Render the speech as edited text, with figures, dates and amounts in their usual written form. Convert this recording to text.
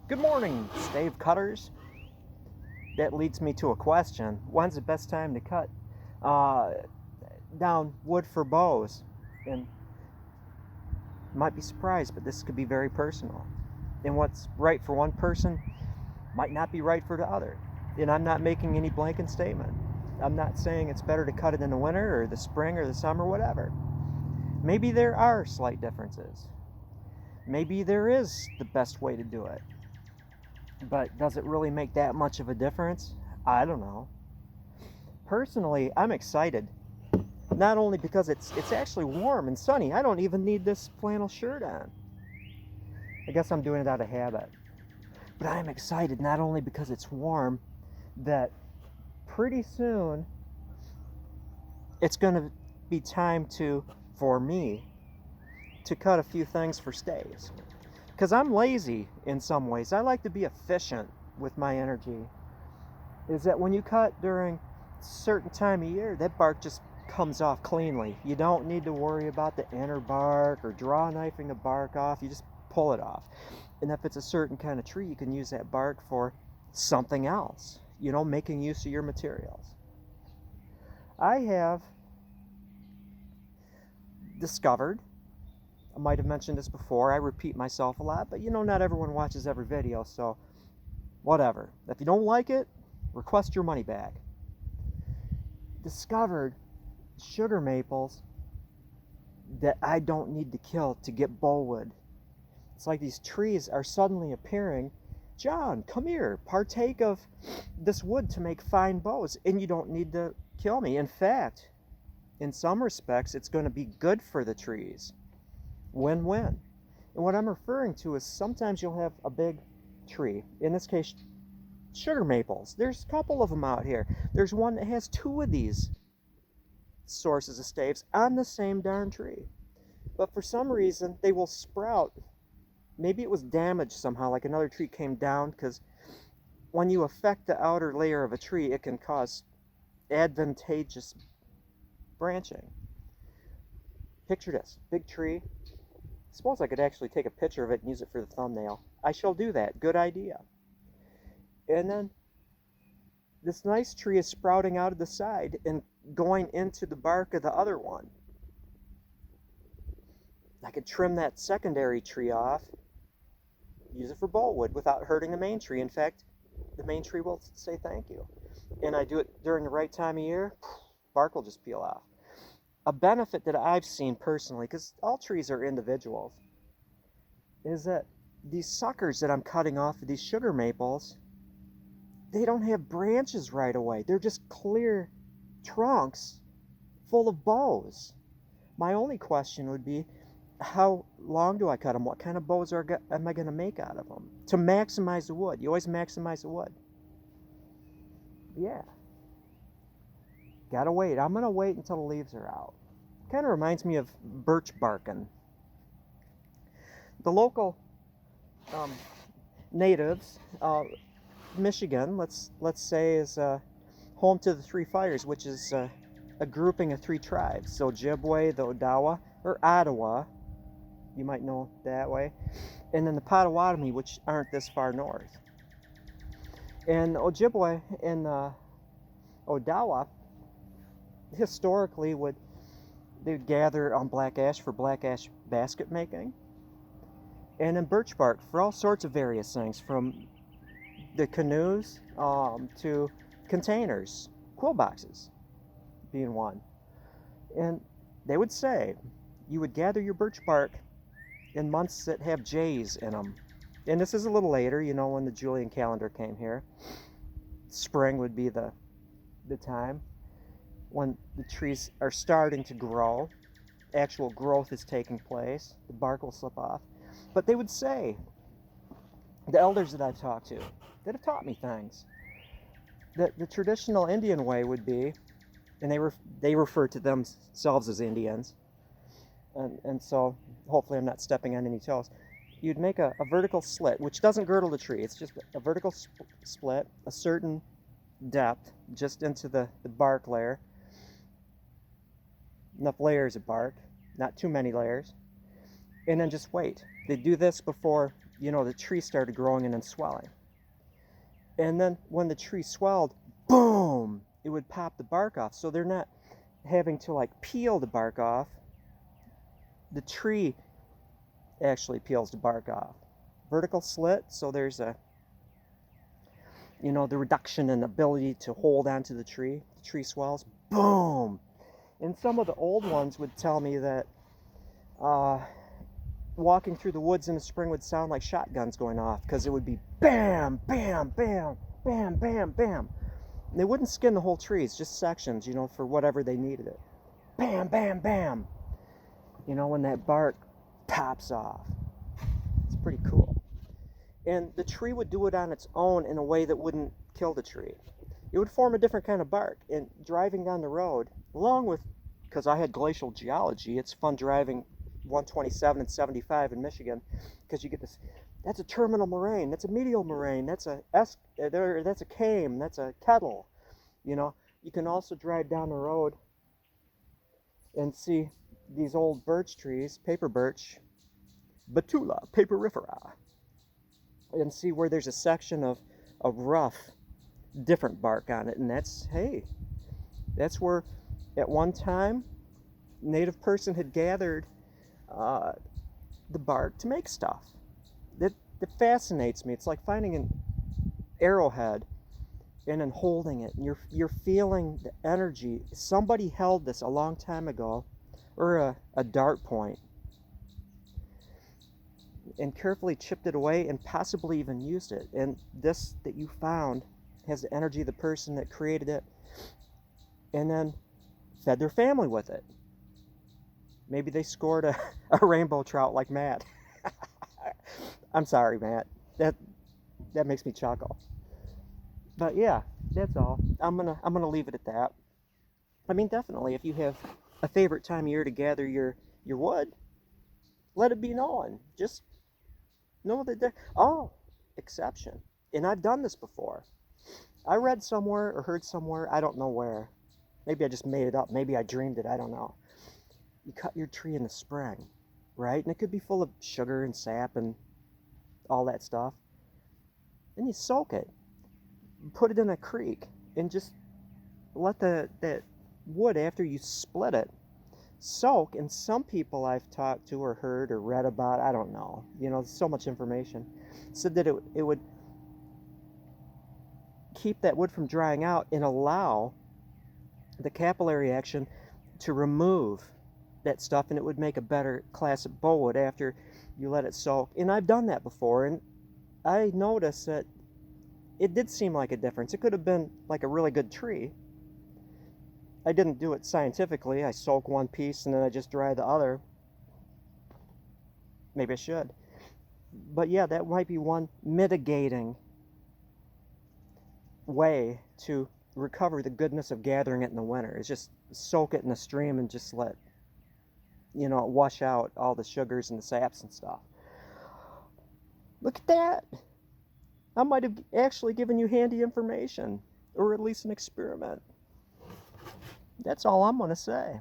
Good morning, stave cutters. That leads me to a question. When's the best time to cut uh, down wood for bows? And you might be surprised, but this could be very personal. And what's right for one person might not be right for the other. And I'm not making any blanket statement. I'm not saying it's better to cut it in the winter or the spring or the summer, whatever. Maybe there are slight differences. Maybe there is the best way to do it. But does it really make that much of a difference? I don't know. Personally, I'm excited. Not only because it's actually warm and sunny. I don't even need this flannel shirt on. I guess I'm doing it out of habit. But I'm excited not only because it's warm, that pretty soon it's going to be time for me to cut a few things for staves. Because I'm lazy in some ways. I like to be efficient with my energy. Is that when you cut during a certain time of year, that bark just comes off cleanly. You don't need to worry about the inner bark or draw knifing the bark off. You just pull it off. And if it's a certain kind of tree, you can use that bark for something else, making use of your materials. I have discovered, I might have mentioned this before, I repeat myself a lot, but not everyone watches every video, so whatever. If you don't like it, request your money back. Discovered sugar maples that I don't need to kill to get bollwood. It's like these trees are suddenly appearing. John, come here, partake of this wood to make fine bows, and you don't need to kill me. In fact, in some respects, it's going to be good for the trees. Win-win. And what I'm referring to is sometimes you'll have a big tree, in this case, sugar maples. There's a couple of them out here. There's one that has two of these sources of staves on the same darn tree. But for some reason, they will sprout. Maybe it was damaged somehow, like another tree came down, because when you affect the outer layer of a tree, it can cause advantageous branching. Picture this, big tree. I suppose I could actually take a picture of it and use it for the thumbnail. I shall do that. Good idea. And then this nice tree is sprouting out of the side and going into the bark of the other one. I could trim that secondary tree off, use it for bollwood without hurting the main tree. In fact, the main tree will say thank you. And I do it during the right time of year, bark will just peel off. A benefit that I've seen personally, because all trees are individuals, is that these suckers that I'm cutting off of these sugar maples, they don't have branches right away. They're just clear trunks full of bows. My only question would be, how long do I cut them? What kind of bows am I going to make out of them? To maximize the wood. You always maximize the wood. Yeah. Gotta wait. I'm going to wait until the leaves are out. Kind of reminds me of birch barking. The local natives, Michigan, let's say, is home to the Three Fires, which is a grouping of three tribes. So Ojibwe, the Odawa, or Ottawa, you might know that way, and then the Potawatomi, which aren't this far north. And Ojibwe and Odawa historically they'd gather on black ash for black ash basket making, and in birch bark for all sorts of various things, from the canoes to containers, quill boxes being one. And they would say you would gather your birch bark in months that have J's in them. And this is a little later, when the Julian calendar came here. Spring would be the time when the trees are starting to grow. Actual growth is taking place. The bark will slip off. But they would say, the elders that I've talked to, that have taught me things, that the traditional Indian way would be, and they refer to themselves as Indians, and so hopefully I'm not stepping on any toes. You'd make a vertical slit, which doesn't girdle the tree. It's just a vertical split, a certain depth, just into the bark layer. Enough layers of bark, not too many layers. And then just wait. They do this before the tree started growing and then swelling. And then when the tree swelled, boom, it would pop the bark off. So they're not having to like peel the bark off. The tree actually peels the bark off. Vertical slit, so there's a, the reduction in ability to hold onto the tree. The tree swells, boom. And some of the old ones would tell me that walking through the woods in the spring would sound like shotguns going off, because it would be bam, bam, bam, bam, bam, bam. And they wouldn't skin the whole trees, just sections, for whatever they needed it. Bam, bam, bam. When that bark pops off. It's pretty cool. And the tree would do it on its own in a way that wouldn't kill the tree. It would form a different kind of bark. And driving down the road, along with, because I had glacial geology, it's fun driving 127 and 75 in Michigan, because you get this, that's a terminal moraine, that's a medial moraine, that's a came, that's a kettle. You can also drive down the road and see these old birch trees, paper birch, Betula papyrifera, and see where there's a section of rough, different bark on it. And that's where at one time native person had gathered the bark to make stuff. That fascinates me. It's like finding an arrowhead and then holding it, and you're feeling the energy. Somebody held this a long time ago, or a dart point, and carefully chipped it away and possibly even used it. And this that you found has the energy of the person that created it and then fed their family with it. Maybe they scored a rainbow trout like Matt. I'm sorry, Matt. That makes me chuckle. But yeah, that's all. I'm gonna leave it at that. I mean, definitely, if you have a favorite time of year to gather your wood, let it be known. Just know that exception. And I've done this before. I read somewhere or heard somewhere, I don't know where. Maybe I just made it up. Maybe I dreamed it. I don't know. You cut your tree in the spring, right? And it could be full of sugar and sap and all that stuff. Then you soak it. Put it in a creek and just let that wood, after you split it, soak. And some people I've talked to or heard or read about, I don't know, there's so much information, said that it would keep that wood from drying out and allow the capillary action to remove that stuff, and it would make a better classic bowwood after you let it soak. And I've done that before, and I noticed that it did seem like a difference. It could have been like a really good tree. I didn't do it scientifically. I soak one piece and then I just dry the other. Maybe I should. But yeah, that might be one mitigating way to recover the goodness of gathering it in the winter. Is just soak it in a stream and just let wash out all the sugars and the saps and stuff. Look at that. I might have actually given you handy information, or at least an experiment. That's all I'm going to say.